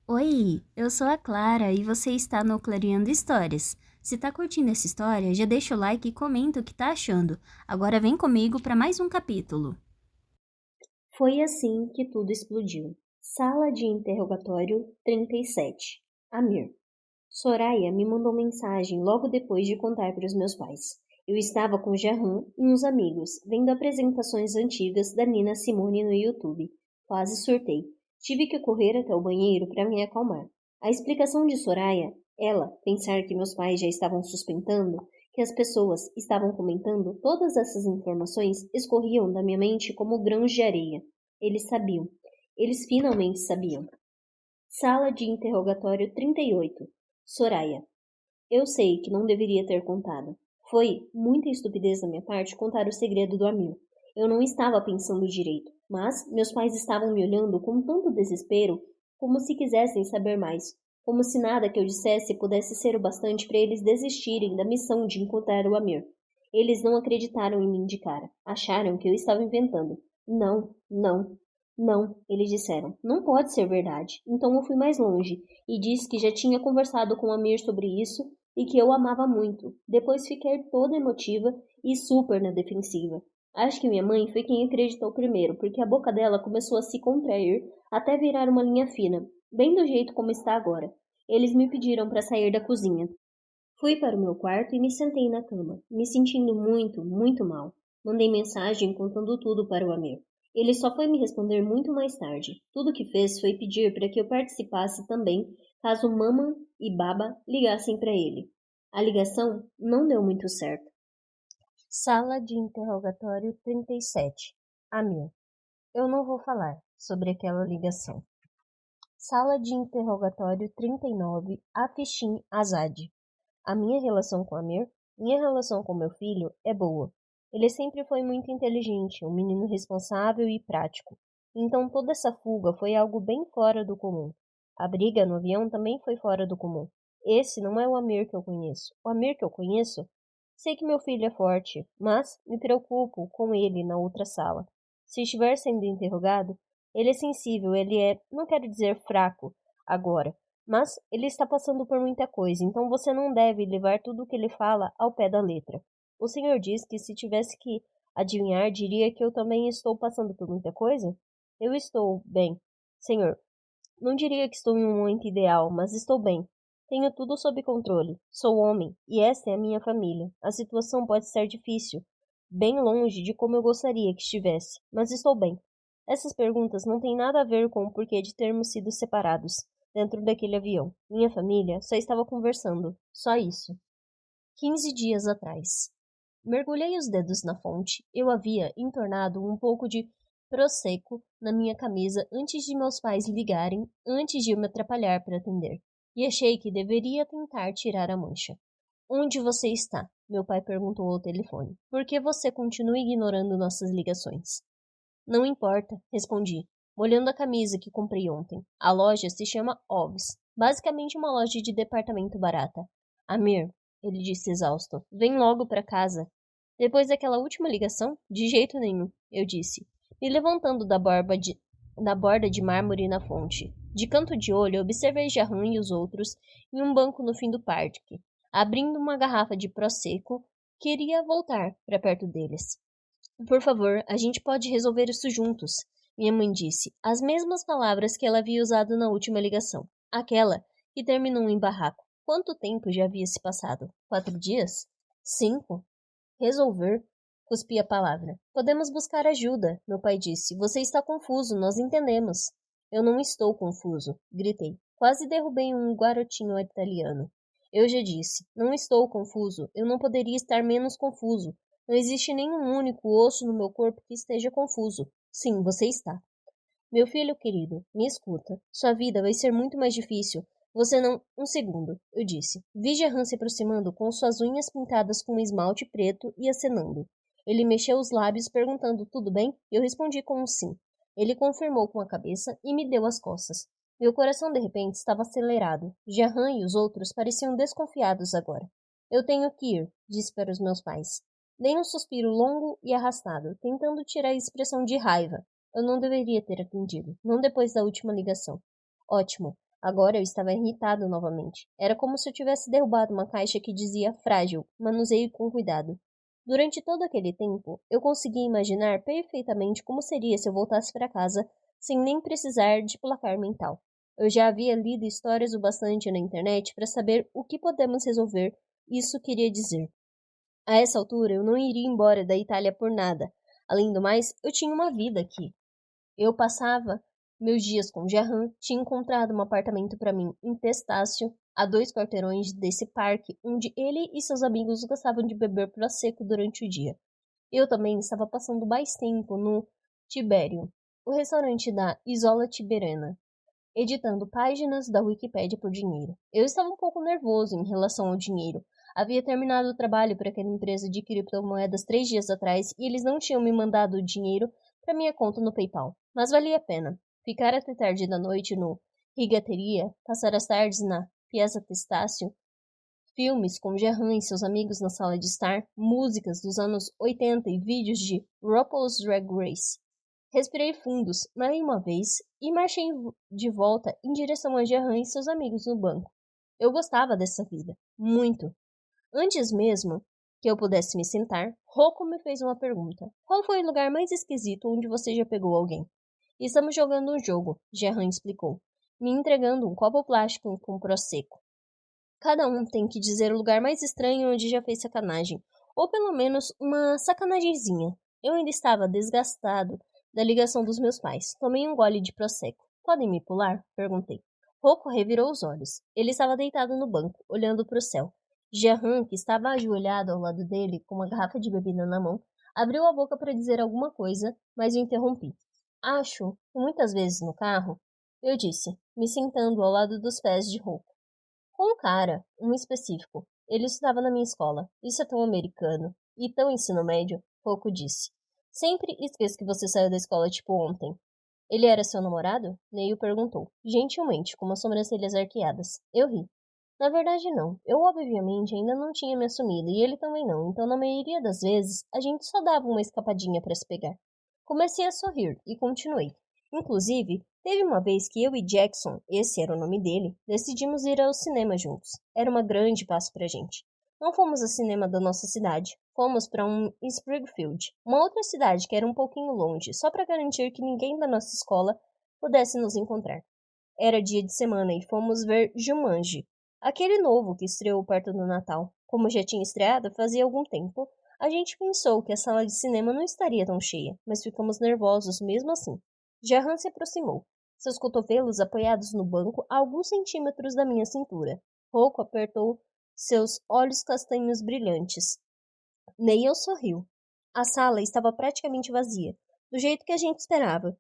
Oi, eu sou a Clara e você está no Clareando Histórias. Se tá curtindo essa história, já deixa o like e comenta o que tá achando. Agora vem comigo para mais um capítulo. Foi assim que tudo explodiu. Sala de interrogatório 37. Amir. Soraya me mandou mensagem logo depois de contar para os meus pais. Eu estava com Jahan e uns amigos, vendo apresentações antigas da Nina Simone no YouTube. Quase surtei. Tive que correr até o banheiro para me acalmar. A explicação de Soraya, ela pensar que meus pais já estavam suspeitando, que as pessoas estavam comentando, todas essas informações escorriam da minha mente como grãos de areia. Eles sabiam. Eles finalmente sabiam. Sala de interrogatório 38. Soraya. Eu sei que não deveria ter contado. Foi muita estupidez da minha parte contar o segredo do Amir. Eu não estava pensando direito, mas meus pais estavam me olhando com tanto desespero, como se quisessem saber mais, como se nada que eu dissesse pudesse ser o bastante para eles desistirem da missão de encontrar o Amir. Eles não acreditaram em mim de cara. Acharam que eu estava inventando. Não, não, não, eles disseram. Não pode ser verdade. Então eu fui mais longe e disse que já tinha conversado com o Amir sobre isso e que eu amava muito. Depois fiquei toda emotiva e super na defensiva. Acho que minha mãe foi quem acreditou primeiro, porque a boca dela começou a se contrair até virar uma linha fina, bem do jeito como está agora. Eles me pediram para sair da cozinha. Fui para o meu quarto e me sentei na cama, me sentindo muito, muito mal. Mandei mensagem contando tudo para o Amir. Ele só foi me responder muito mais tarde. Tudo que fez foi pedir para que eu participasse também, caso Mama e Baba ligassem para ele. A ligação não deu muito certo. Sala de interrogatório 37. Amir. Eu não vou falar sobre aquela ligação. Sala de interrogatório 39. Afishin Azad. A minha relação com Amir, minha relação com meu filho, é boa. Ele sempre foi muito inteligente, um menino responsável e prático. Então toda essa fuga foi algo bem fora do comum. A briga no avião também foi fora do comum. Esse não é o Amir que eu conheço. O Amir que eu conheço, sei que meu filho é forte, mas me preocupo com ele na outra sala. Se estiver sendo interrogado, ele é sensível, ele é, não quero dizer fraco agora, mas ele está passando por muita coisa, então você não deve levar tudo o que ele fala ao pé da letra. O senhor diz que se tivesse que adivinhar, diria que eu também estou passando por muita coisa? Eu estou bem, senhor. Não diria que estou em um momento ideal, mas estou bem. Tenho tudo sob controle. Sou homem, e esta é a minha família. A situação pode ser difícil, bem longe de como eu gostaria que estivesse, mas estou bem. Essas perguntas não têm nada a ver com o porquê de termos sido separados dentro daquele avião. Minha família só estava conversando. Só isso. 15 dias atrás. Mergulhei os dedos na fonte. Eu havia entornado um pouco de prosecco na minha camisa antes de meus pais ligarem, antes de eu me atrapalhar para atender. E achei que deveria tentar tirar a mancha. Onde você está? Meu pai perguntou ao telefone. Por que você continua ignorando nossas ligações? Não importa, respondi, molhando a camisa que comprei ontem. A loja se chama Ovs, basicamente uma loja de departamento barata. Amir, ele disse exausto, vem logo para casa. Depois daquela última ligação? De jeito nenhum, eu disse, me levantando da borda de mármore na fonte. De canto de olho, observei Jahan e os outros em um banco no fim do parque, abrindo uma garrafa de prosecco. Queria voltar para perto deles. Por favor, a gente pode resolver isso juntos, minha mãe disse, as mesmas palavras que ela havia usado na última ligação, aquela que terminou em barraco. Quanto tempo já havia se passado? 4 dias? 5? Resolver? Cuspi a palavra. Podemos buscar ajuda, meu pai disse. Você está confuso, nós entendemos. Eu não estou confuso, gritei. Quase derrubei um garotinho italiano. Eu já disse, não estou confuso. Eu não poderia estar menos confuso. Não existe nenhum único osso no meu corpo que esteja confuso. Sim, você está. Meu filho querido, me escuta. Sua vida vai ser muito mais difícil. Você não... Um segundo, eu disse. Vi Gerran se aproximando com suas unhas pintadas com um esmalte preto e acenando. Ele mexeu os lábios perguntando tudo bem? Eu respondi com um sim. Ele confirmou com a cabeça e me deu as costas. Meu coração de repente estava acelerado. Gerran e os outros pareciam desconfiados agora. Eu tenho que ir, disse para os meus pais. Dei um suspiro longo e arrastado, tentando tirar a expressão de raiva. Eu não deveria ter atendido, não depois da última ligação. Ótimo. Agora eu estava irritado novamente. Era como se eu tivesse derrubado uma caixa que dizia frágil, manuseie com cuidado. Durante todo aquele tempo, eu conseguia imaginar perfeitamente como seria se eu voltasse para casa sem nem precisar de placar mental. Eu já havia lido histórias o bastante na internet para saber o que podemos resolver isso queria dizer. A essa altura, eu não iria embora da Itália por nada. Além do mais, eu tinha uma vida aqui. Eu passava meus dias com Gerran, tinha encontrado um apartamento para mim em Testácio, a 2 quarteirões desse parque, onde ele e seus amigos gostavam de beber prosecco durante o dia. Eu também estava passando mais tempo no Tibério, o restaurante da Isola Tiberana, editando páginas da Wikipédia por dinheiro. Eu estava um pouco nervoso em relação ao dinheiro. Havia terminado o trabalho para aquela empresa de criptomoedas 3 dias atrás e eles não tinham me mandado o dinheiro para minha conta no PayPal. Mas valia a pena. Ficar até tarde da noite no Rigateria, passar as tardes na Piazza Testácio, filmes com Gerran e seus amigos na sala de estar, músicas dos anos 80 e vídeos de RuPaul's Drag Race. Respirei fundos, mais uma vez, e marchei de volta em direção a Gerran e seus amigos no banco. Eu gostava dessa vida, muito. Antes mesmo que eu pudesse me sentar, Rocco me fez uma pergunta. Qual foi o lugar mais esquisito onde você já pegou alguém? Estamos jogando um jogo, Gerran explicou, me entregando um copo plástico com prosecco. Cada um tem que dizer o lugar mais estranho onde já fez sacanagem, ou pelo menos uma sacanagemzinha. Eu ainda estava desgastado da ligação dos meus pais. Tomei um gole de prosecco. Podem me pular? Perguntei. Rocco revirou os olhos. Ele estava deitado no banco, olhando para o céu. Gerran, que estava ajoelhado ao lado dele, com uma garrafa de bebida na mão, abriu a boca para dizer alguma coisa, mas o interrompi. Acho que muitas vezes no carro, eu disse, me sentando ao lado dos pés de Rocco. Com um cara, um específico. Ele estudava na minha escola. Isso é tão americano. E tão ensino médio, Rocco disse. Sempre esqueço que você saiu da escola tipo ontem. Ele era seu namorado? Neil perguntou, gentilmente, com as sobrancelhas arqueadas. Eu ri. Na verdade, não. Eu, obviamente, ainda não tinha me assumido, e ele também não, então na maioria das vezes, a gente só dava uma escapadinha para se pegar. Comecei a sorrir, e continuei. Inclusive, teve uma vez que eu e Jackson, esse era o nome dele, decidimos ir ao cinema juntos. Era um grande passo pra gente. Não fomos ao cinema da nossa cidade, fomos para um em Springfield, uma outra cidade que era um pouquinho longe, só para garantir que ninguém da nossa escola pudesse nos encontrar. Era dia de semana e fomos ver Jumanji, aquele novo que estreou perto do Natal. Como já tinha estreado fazia algum tempo, a gente pensou que a sala de cinema não estaria tão cheia, mas ficamos nervosos mesmo assim. Gerran se aproximou, seus cotovelos apoiados no banco a alguns centímetros da minha cintura. Rocco apertou seus olhos castanhos brilhantes. Neil sorriu. A sala estava praticamente vazia, do jeito que a gente esperava.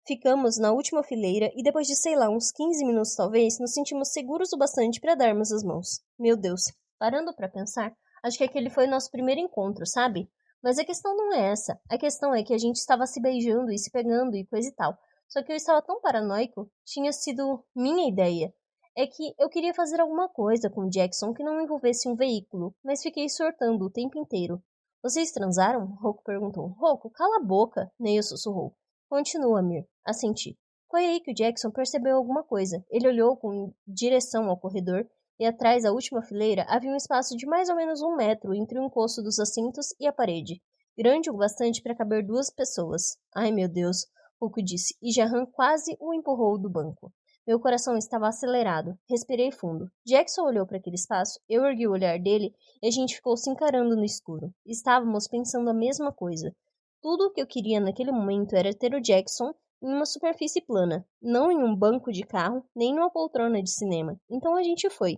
Ficamos na última fileira e depois de, sei lá, uns 15 minutos talvez, nos sentimos seguros o bastante para darmos as mãos. Meu Deus, parando para pensar, acho que aquele foi o nosso primeiro encontro, sabe? Mas a questão não é essa. A questão é que a gente estava se beijando e se pegando e coisa e tal. Só que eu estava tão paranoico, tinha sido minha ideia. É que eu queria fazer alguma coisa com Jackson que não envolvesse um veículo, mas fiquei surtando o tempo inteiro. Vocês transaram? Rocco perguntou. Rocco, cala a boca, Neil sussurrou. Continua, Mir. Assenti. Foi aí que o Jackson percebeu alguma coisa. Ele olhou com direção ao corredor e atrás da última fileira havia um espaço de mais ou menos 1 metro entre o encosto dos assentos e a parede. Grande o bastante para caber 2 pessoas. Ai, meu Deus, Rocco disse, e Gerran quase o empurrou do banco. Meu coração estava acelerado. Respirei fundo. Jackson olhou para aquele espaço, eu ergui o olhar dele e a gente ficou se encarando no escuro. Estávamos pensando a mesma coisa. Tudo o que eu queria naquele momento era ter o Jackson em uma superfície plana, não em um banco de carro, nem numa poltrona de cinema. Então a gente foi.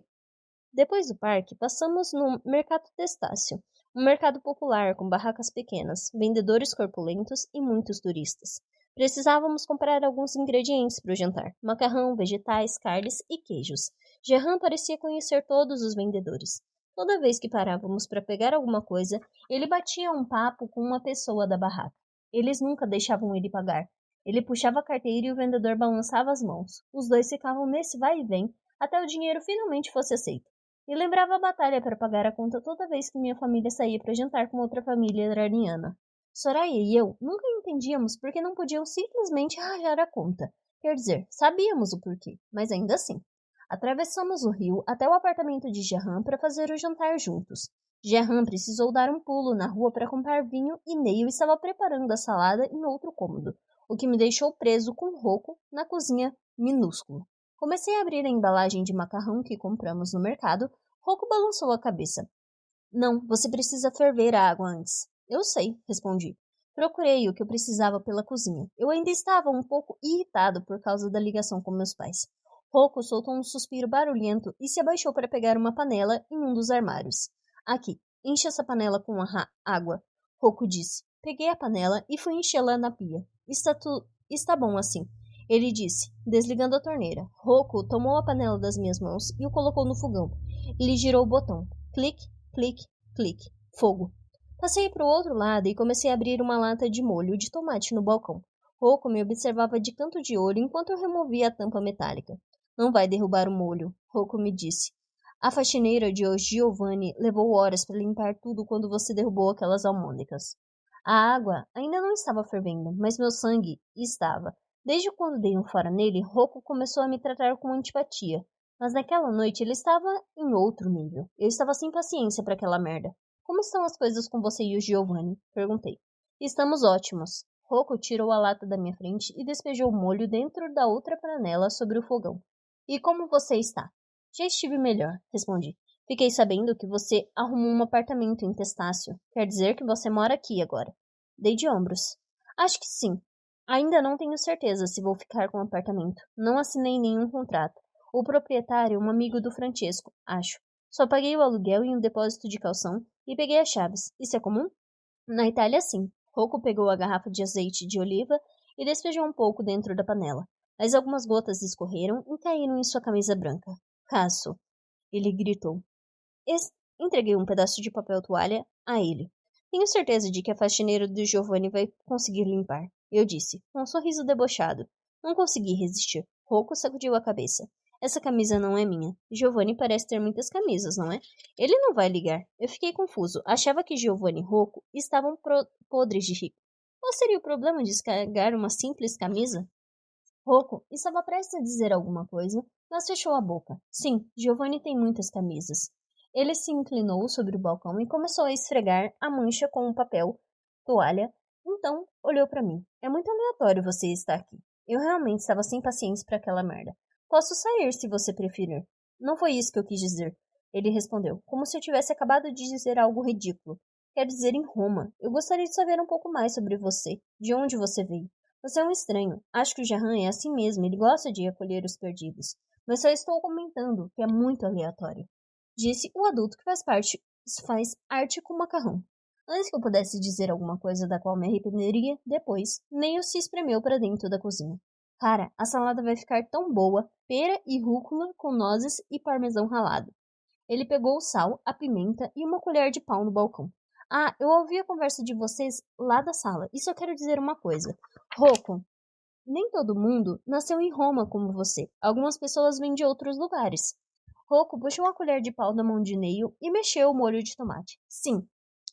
Depois do parque, passamos no Mercado Testácio, um mercado popular com barracas pequenas, vendedores corpulentos e muitos turistas. Precisávamos comprar alguns ingredientes para o jantar: macarrão, vegetais, carnes e queijos. Gerran parecia conhecer todos os vendedores. Toda vez que parávamos para pegar alguma coisa, ele batia um papo com uma pessoa da barraca. Eles nunca deixavam ele pagar. Ele puxava a carteira e o vendedor balançava as mãos. Os dois ficavam nesse vai e vem até o dinheiro finalmente fosse aceito. Me lembrava a batalha para pagar a conta toda vez que minha família saía para jantar com outra família iraniana. Soraya e eu nunca entendíamos por que não podiam simplesmente rachar a conta. Quer dizer, sabíamos o porquê, mas ainda assim. Atravessamos o rio até o apartamento de Gerhan para fazer o jantar juntos. Gerhan precisou dar um pulo na rua para comprar vinho e Neil estava preparando a salada em outro cômodo, o que me deixou preso com Rocco na cozinha minúscula. Comecei a abrir a embalagem de macarrão que compramos no mercado. Rocco balançou a cabeça. Não, você precisa ferver a água antes. Eu sei, respondi. Procurei o que eu precisava pela cozinha. Eu ainda estava um pouco irritado por causa da ligação com meus pais. Rocco soltou um suspiro barulhento e se abaixou para pegar uma panela em um dos armários. Aqui, enche essa panela com água, Rocco disse. Peguei a panela e fui enchê-la na pia. Está bom assim, ele disse, desligando a torneira. Rocco tomou a panela das minhas mãos e o colocou no fogão. Ele girou o botão. Clique, clique, clique. Fogo. Passei para o outro lado e comecei a abrir uma lata de molho de tomate no balcão. Rocco me observava de canto de olho enquanto eu removia a tampa metálica. Não vai derrubar o molho, Rocco me disse. A faxineira de Giovanni levou horas para limpar tudo quando você derrubou aquelas almôndegas. A água ainda não estava fervendo, mas meu sangue estava. Desde quando dei um fora nele, Rocco começou a me tratar com antipatia. Mas naquela noite ele estava em outro nível. Eu estava sem paciência para aquela merda. Como estão as coisas com você e o Giovanni? Perguntei. Estamos ótimos. Rocco tirou a lata da minha frente e despejou o molho dentro da outra panela sobre o fogão. E como você está? Já estive melhor, respondi. Fiquei sabendo que você arrumou um apartamento em Testácio. Quer dizer que você mora aqui agora. Dei de ombros. Acho que sim. Ainda não tenho certeza se vou ficar com o apartamento. Não assinei nenhum contrato. O proprietário é um amigo do Francesco, acho. Só paguei o aluguel e um depósito de calção e peguei as chaves. Isso é comum? Na Itália, sim. Rocco pegou a garrafa de azeite de oliva e despejou um pouco dentro da panela. Mas algumas gotas escorreram e caíram em sua camisa branca. Casso, ele gritou. Entreguei um pedaço de papel toalha a ele. Tenho certeza de que a faxineira do Giovanni vai conseguir limpar. Eu disse, com um sorriso debochado. Não consegui resistir. Rocco sacudiu a cabeça. Essa camisa não é minha. Giovanni parece ter muitas camisas, não é? Ele não vai ligar. Eu fiquei confuso. Achava que Giovanni e Rocco estavam podres de rico. Qual seria o problema de descarregar uma simples camisa? Rocco estava prestes a dizer alguma coisa, mas fechou a boca. Sim, Giovanni tem muitas camisas. Ele se inclinou sobre o balcão e começou a esfregar a mancha com o papel, toalha. Então, olhou para mim. É muito aleatório você estar aqui. Eu realmente estava sem paciência para aquela merda. Posso sair se você preferir. Não foi isso que eu quis dizer. Ele respondeu, como se eu tivesse acabado de dizer algo ridículo. Quer dizer em Roma. Eu gostaria de saber um pouco mais sobre você. De onde você veio? Você é um estranho. Acho que o Gerhan é assim mesmo. Ele gosta de acolher os perdidos. Mas só estou comentando que é muito aleatório. Disse o adulto que faz arte com macarrão. Antes que eu pudesse dizer alguma coisa da qual me arrependeria depois, Neil se espremeu para dentro da cozinha. Cara, a salada vai ficar tão boa, pera e rúcula com nozes e parmesão ralado. Ele pegou o sal, a pimenta e uma colher de pau no balcão. Ah, eu ouvi a conversa de vocês lá da sala. E só quero dizer uma coisa. Rocco, nem todo mundo nasceu em Roma como você. Algumas pessoas vêm de outros lugares. Rocco puxou a colher de pau da mão de Neil e mexeu o molho de tomate. Sim,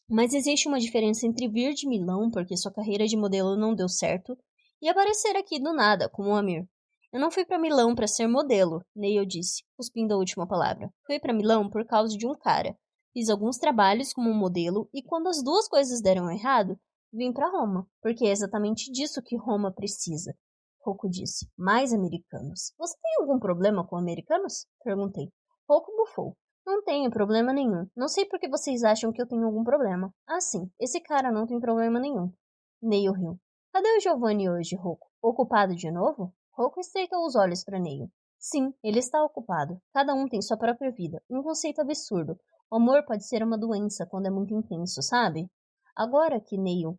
mas existe uma diferença entre vir de Milão, porque sua carreira de modelo não deu certo, e aparecer aqui do nada, como o Amir. Eu não fui para Milão para ser modelo, Neil disse, cuspindo a última palavra. Fui para Milão por causa de um cara. Fiz alguns trabalhos como modelo e quando as duas coisas deram errado, vim para Roma, porque é exatamente disso que Roma precisa. Rocco disse, mais americanos. Você tem algum problema com americanos? Perguntei. Rocco bufou. Não tenho problema nenhum. Não sei por que vocês acham que eu tenho algum problema. Ah, sim, esse cara não tem problema nenhum. Neil riu. Cadê o Giovanni hoje, Rocco? Ocupado de novo? Rocco estreitou os olhos para Neil. Sim, ele está ocupado. Cada um tem sua própria vida. Um conceito absurdo. O amor pode ser uma doença quando é muito intenso, sabe? Agora que Neil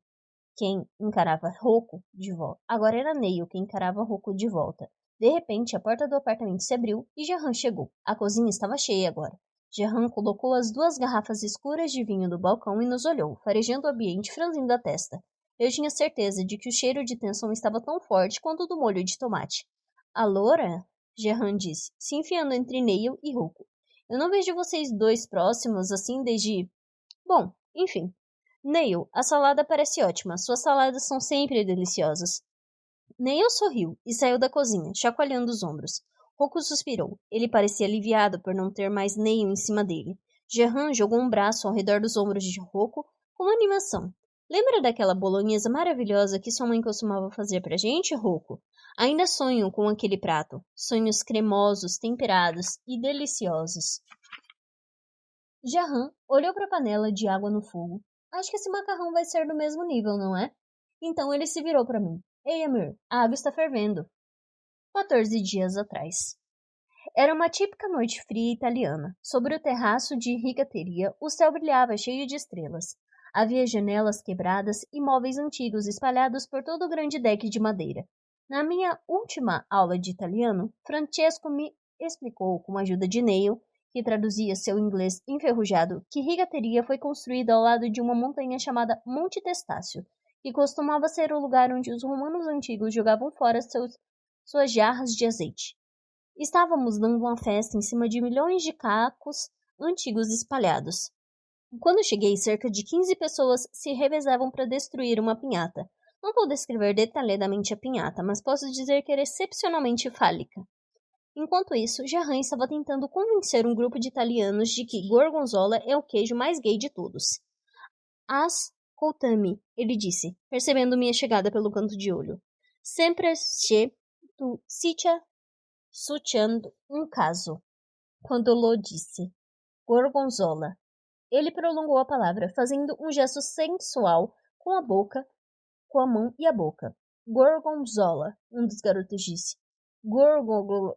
quem encarava Rocco de volta. Agora era Neil quem encarava Rocco de volta. De repente, a porta do apartamento se abriu e Gerhan chegou. A cozinha estava cheia agora. Gerhan colocou as 2 garrafas escuras de vinho no balcão e nos olhou, farejando o ambiente, franzindo a testa. Eu tinha certeza de que o cheiro de tensão estava tão forte quanto o do molho de tomate. A loura? Gerhan disse, se enfiando entre Neil e Rocco. Eu não vejo vocês dois próximos assim desde... Bom, enfim. Neil, a salada parece ótima. Suas saladas são sempre deliciosas. Neil sorriu e saiu da cozinha, chacoalhando os ombros. Roku suspirou. Ele parecia aliviado por não ter mais Neil em cima dele. Gerhan jogou um braço ao redor dos ombros de Roku com animação. Lembra daquela bolonhesa maravilhosa que sua mãe costumava fazer pra gente, Roku? Ainda sonho com aquele prato. Sonhos cremosos, temperados e deliciosos. Gerhan olhou para a panela de água no fogo. Acho que esse macarrão vai ser do mesmo nível, não é? Então ele se virou para mim. Ei, Amir, a água está fervendo. 14 dias atrás. Era uma típica noite fria italiana. Sobre o terraço de rigateria, o céu brilhava cheio de estrelas. Havia janelas quebradas e móveis antigos espalhados por todo o grande deck de madeira. Na minha última aula de italiano, Francesco me explicou, com a ajuda de Neil, que traduzia seu inglês enferrujado, que Rigateria foi construída ao lado de uma montanha chamada Monte Testácio, que costumava ser o lugar onde os romanos antigos jogavam fora suas jarras de azeite. Estávamos dando uma festa em cima de milhões de cacos antigos espalhados. Quando cheguei, cerca de 15 pessoas se revezavam para destruir uma pinhata. Não vou descrever detalhadamente a pinhata, mas posso dizer que era excepcionalmente fálica. Enquanto isso, Gerhan estava tentando convencer um grupo de italianos de que gorgonzola é o queijo mais gay de todos. Ascoltami, ele disse, percebendo minha chegada pelo canto de olho. Sempre c'è tu stia succeedendo um caso. Quando lo disse. Gorgonzola. Ele prolongou a palavra, fazendo um gesto sensual com a boca, com a mão e a boca. Gorgonzola, um dos garotos disse. Gorgonzola,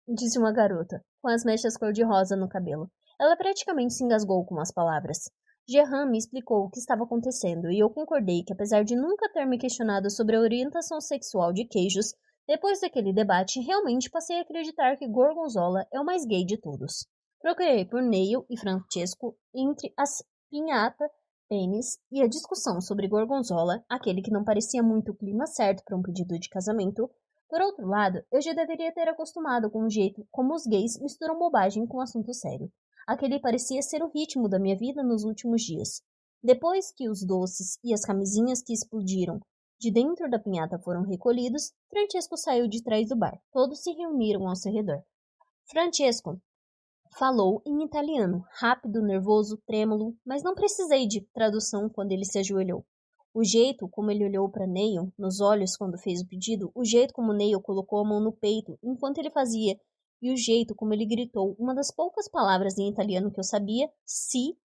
disse uma garota, com as mechas cor-de-rosa no cabelo. Ela praticamente se engasgou com as palavras. Gerhan me explicou o que estava acontecendo e eu concordei que, apesar de nunca ter me questionado sobre a orientação sexual de queijos, depois daquele debate, realmente passei a acreditar que Gorgonzola é o mais gay de todos. Procurei por Neil e Francesco entre as pinhata, pênis e a discussão sobre Gorgonzola, aquele que não parecia muito o clima certo para um pedido de casamento. Por outro lado, eu já deveria ter acostumado com o jeito como os gays misturam bobagem com assunto sério. Aquele parecia ser o ritmo da minha vida nos últimos dias. Depois que os doces e as camisinhas que explodiram de dentro da pinhata foram recolhidos, Francesco saiu de trás do bar. Todos se reuniram ao seu redor. Francesco falou em italiano, rápido, nervoso, trêmulo, mas não precisei de tradução quando ele se ajoelhou. O jeito como ele olhou para Neil, nos olhos quando fez o pedido, o jeito como Neil colocou a mão no peito enquanto ele fazia, e o jeito como ele gritou uma das poucas palavras em italiano que eu sabia, si,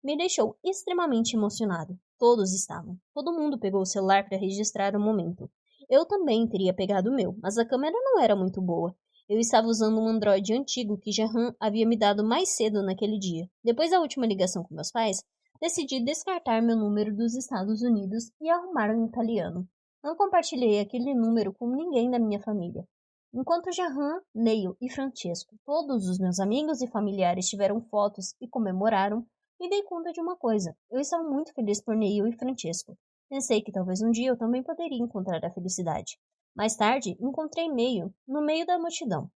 me deixou extremamente emocionado. Todos estavam. Todo mundo pegou o celular para registrar o momento. Eu também teria pegado o meu, mas a câmera não era muito boa. Eu estava usando um Android antigo que Gerhan havia me dado mais cedo naquele dia. Depois da última ligação com meus pais, decidi descartar meu número dos Estados Unidos e arrumar um italiano. Não compartilhei aquele número com ninguém da minha família. Enquanto Gerhan, Neil e Francesco, todos os meus amigos e familiares tiveram fotos e comemoraram, me dei conta de uma coisa. Eu estava muito feliz por Neil e Francesco. Pensei que talvez um dia eu também poderia encontrar a felicidade. Mais tarde, encontrei Neil no meio da multidão.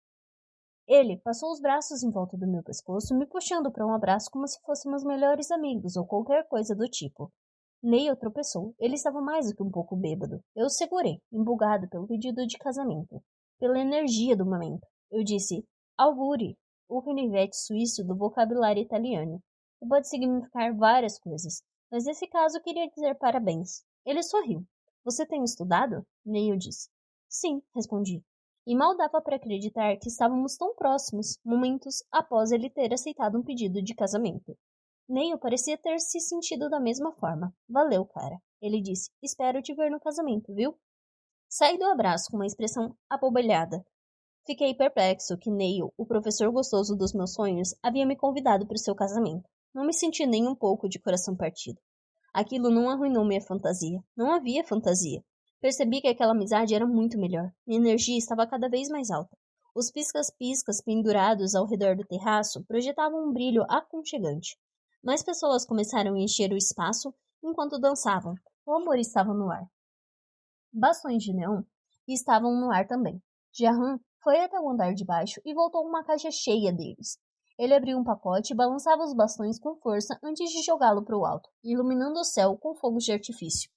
Ele passou os braços em volta do meu pescoço, me puxando para um abraço como se fôssemos melhores amigos ou qualquer coisa do tipo. Neil tropeçou. Ele estava mais do que um pouco bêbado. Eu o segurei, embugado pelo pedido de casamento, pela energia do momento. Eu disse, auguri, o canivete suíço do vocabulário italiano, que pode significar várias coisas, mas nesse caso eu queria dizer parabéns. Ele sorriu. Você tem estudado? Neil disse. Sim, respondi. E mal dava para acreditar que estávamos tão próximos, momentos após ele ter aceitado um pedido de casamento. Neil parecia ter se sentido da mesma forma. Valeu, cara. Ele disse. Espero te ver no casamento, viu? Saí do abraço com uma expressão abobalhada. Fiquei perplexo que Neil, o professor gostoso dos meus sonhos, havia me convidado para o seu casamento. Não me senti nem um pouco de coração partido. Aquilo não arruinou minha fantasia. Não havia fantasia. Percebi que aquela amizade era muito melhor. Minha energia estava cada vez mais alta. Os piscas-piscas pendurados ao redor do terraço projetavam um brilho aconchegante. Mais pessoas começaram a encher o espaço enquanto dançavam. O amor estava no ar. Bastões de neon estavam no ar também. Gerhan foi até o andar de baixo e voltou com uma caixa cheia deles. Ele abriu um pacote e balançava os bastões com força antes de jogá-lo para o alto, iluminando o céu com fogos de artifício.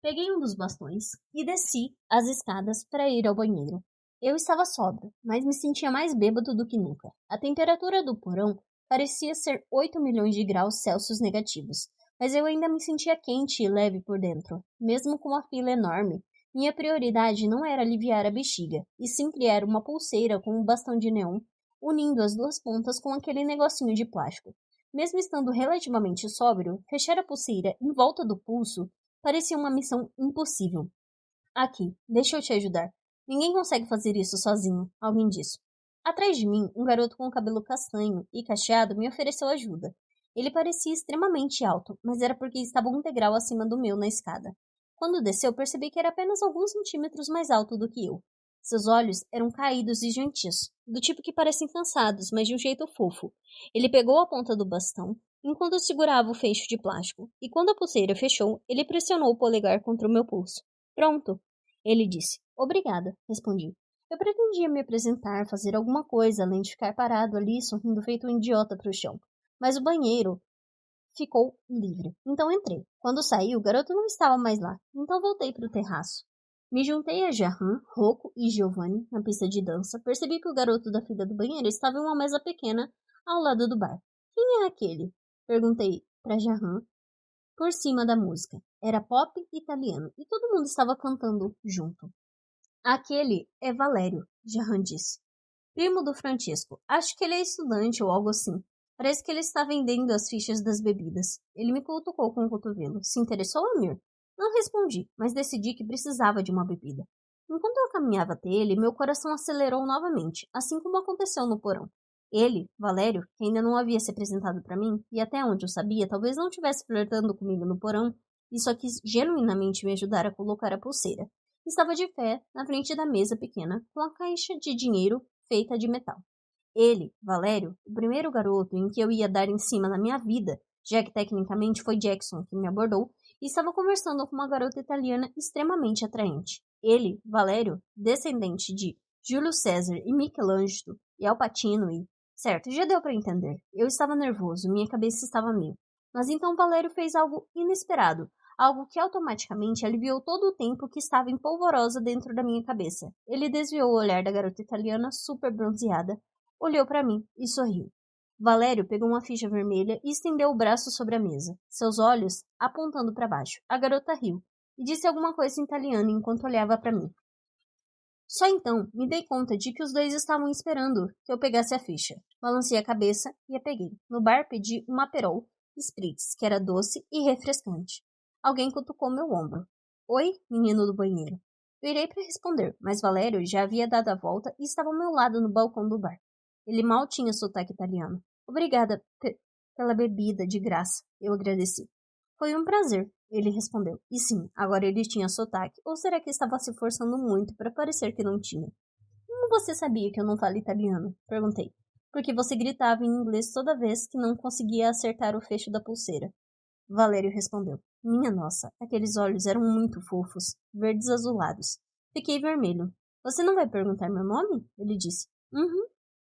Peguei um dos bastões e desci as escadas para ir ao banheiro. Eu estava sóbrio, mas me sentia mais bêbado do que nunca. A temperatura do porão parecia ser 8 milhões de graus Celsius negativos, mas eu ainda me sentia quente e leve por dentro. Mesmo com uma fila enorme, minha prioridade não era aliviar a bexiga, e sim criar uma pulseira com um bastão de neon, unindo as duas pontas com aquele negocinho de plástico. Mesmo estando relativamente sóbrio, fechar a pulseira em volta do pulso parecia uma missão impossível. Aqui, deixa eu te ajudar. Ninguém consegue fazer isso sozinho, alguém disse. Atrás de mim, um garoto com cabelo castanho e cacheado me ofereceu ajuda. Ele parecia extremamente alto, mas era porque estava um degrau acima do meu na escada. Quando desceu, percebi que era apenas alguns centímetros mais alto do que eu. Seus olhos eram caídos e gentis, do tipo que parecem cansados, mas de um jeito fofo. Ele pegou a ponta do bastão, enquanto eu segurava o fecho de plástico, e quando a pulseira fechou, ele pressionou o polegar contra o meu pulso. Pronto, ele disse. Obrigada, respondi. Eu pretendia me apresentar, fazer alguma coisa, além de ficar parado ali, sorrindo feito um idiota para o chão. Mas o banheiro ficou livre. Então entrei. Quando saí, o garoto não estava mais lá. Então voltei para o terraço. Me juntei a Jahan, Rocco e Giovanni na pista de dança. Percebi que o garoto da fila do banheiro estava em uma mesa pequena ao lado do bar. Quem é aquele? Perguntei para Jahan por cima da música. Era pop italiano e todo mundo estava cantando junto. Aquele é Valério, Jahan disse. Primo do Francisco. Acho que ele é estudante ou algo assim. Parece que ele está vendendo as fichas das bebidas. Ele me cutucou com o cotovelo. Se interessou, Amir? Não respondi, mas decidi que precisava de uma bebida. Enquanto eu caminhava até ele, meu coração acelerou novamente, assim como aconteceu no porão. Ele, Valério, que ainda não havia se apresentado para mim, e até onde eu sabia, talvez não estivesse flertando comigo no porão, e só quis genuinamente me ajudar a colocar a pulseira. Estava de pé, na frente da mesa pequena, com a caixa de dinheiro feita de metal. Ele, Valério, o primeiro garoto em que eu ia dar em cima na minha vida, já que tecnicamente foi Jackson que me abordou, e estava conversando com uma garota italiana extremamente atraente. Ele, Valério, descendente de Júlio César e Michelangelo e Al Pacino e... Certo, já deu para entender. Eu estava nervoso, minha cabeça estava mil. Mas então Valério fez algo inesperado, algo que automaticamente aliviou todo o tempo que estava em polvorosa dentro da minha cabeça. Ele desviou o olhar da garota italiana super bronzeada, olhou para mim e sorriu. Valério pegou uma ficha vermelha e estendeu o braço sobre a mesa, seus olhos apontando para baixo. A garota riu e disse alguma coisa em italiano enquanto olhava para mim. Só então me dei conta de que os dois estavam esperando que eu pegasse a ficha. Balancei a cabeça e a peguei. No bar pedi um Aperol Spritz, que era doce e refrescante. Alguém cutucou meu ombro. Oi, menino do banheiro. Virei para responder, mas Valério já havia dado a volta e estava ao meu lado no balcão do bar. Ele mal tinha sotaque italiano. Obrigada pela bebida, de graça, eu agradeci. Foi um prazer, ele respondeu. E sim, agora ele tinha sotaque. Ou será que estava se forçando muito para parecer que não tinha? Como você sabia que eu não falo italiano? Perguntei. Porque você gritava em inglês toda vez que não conseguia acertar o fecho da pulseira. Valério respondeu. Minha nossa, aqueles olhos eram muito fofos, verdes azulados. Fiquei vermelho. Você não vai perguntar meu nome? Ele disse.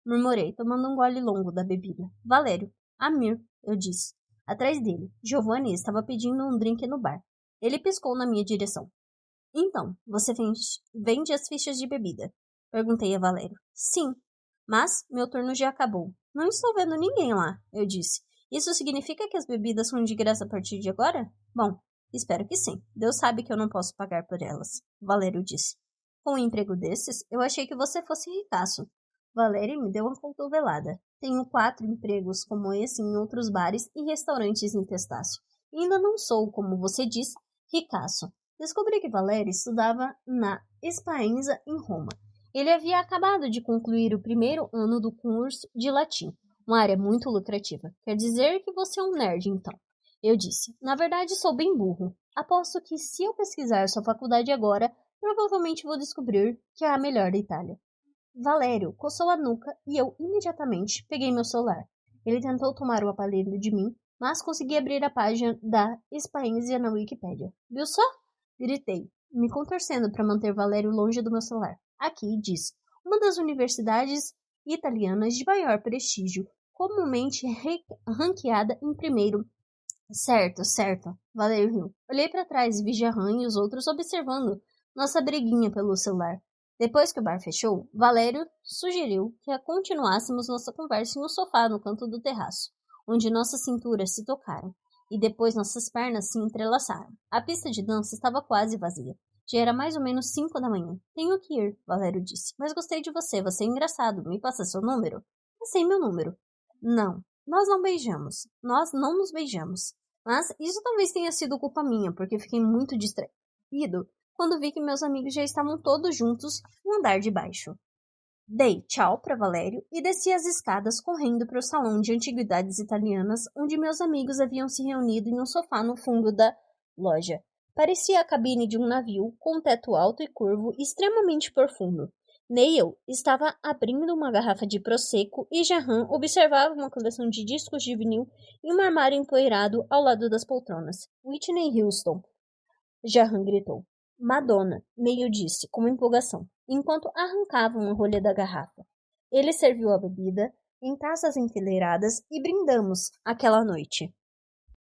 Murmurei, tomando um gole longo da bebida. Valério. Amir, eu disse. Atrás dele, Giovanni estava pedindo um drink no bar. Ele piscou na minha direção. Então, você vende as fichas de bebida? Perguntei a Valério. Sim, mas meu turno já acabou. Não estou vendo ninguém lá, eu disse. Isso significa que as bebidas são de graça a partir de agora? Bom, espero que sim. Deus sabe que eu não posso pagar por elas, Valério disse. Com um emprego desses, eu achei que você fosse ricaço. Valério me deu uma cotovelada. Tenho 4 empregos como esse em outros bares e restaurantes em Testácio. E ainda não sou, como você diz, ricaço. Descobri que Valério estudava na Espaenza, em Roma. Ele havia acabado de concluir o primeiro ano do curso de latim, uma área muito lucrativa. Quer dizer que você é um nerd, então. Eu disse. Na verdade, sou bem burro. Aposto que se eu pesquisar sua faculdade agora, provavelmente vou descobrir que é a melhor da Itália. Valério coçou a nuca e eu imediatamente peguei meu celular. Ele tentou tomar o aparelho de mim, mas consegui abrir a página da Espaenza na Wikipédia. Viu só? Gritei, me contorcendo para manter Valério longe do meu celular. Aqui diz, uma das universidades italianas de maior prestígio, comumente ranqueada em primeiro. Certo. Valério riu. Olhei para trás e vi Jahan e os outros observando nossa briguinha pelo celular. Depois que o bar fechou, Valério sugeriu que continuássemos nossa conversa em um sofá no canto do terraço, onde nossas cinturas se tocaram, e depois nossas pernas se entrelaçaram. A pista de dança estava quase vazia. Já era mais ou menos 5 da manhã. Tenho que ir, Valério disse. Mas gostei de você, você é engraçado. Me passa seu número? Passei meu número. Não, nós não beijamos. Nós não nos beijamos. Mas isso talvez tenha sido culpa minha, porque fiquei muito distraído quando vi que meus amigos já estavam todos juntos no andar de baixo. Dei tchau para Valério e desci as escadas correndo para o salão de antiguidades italianas, onde meus amigos haviam se reunido em um sofá no fundo da loja. Parecia a cabine de um navio, com um teto alto e curvo, extremamente profundo. Neil estava abrindo uma garrafa de Prosecco e Jahan observava uma coleção de discos de vinil em um armário empoeirado ao lado das poltronas. Whitney Houston, Jahan gritou. Madonna, Neil disse, com empolgação, enquanto arrancava uma rolha da garrafa. Ele serviu a bebida em taças enfileiradas e brindamos aquela noite.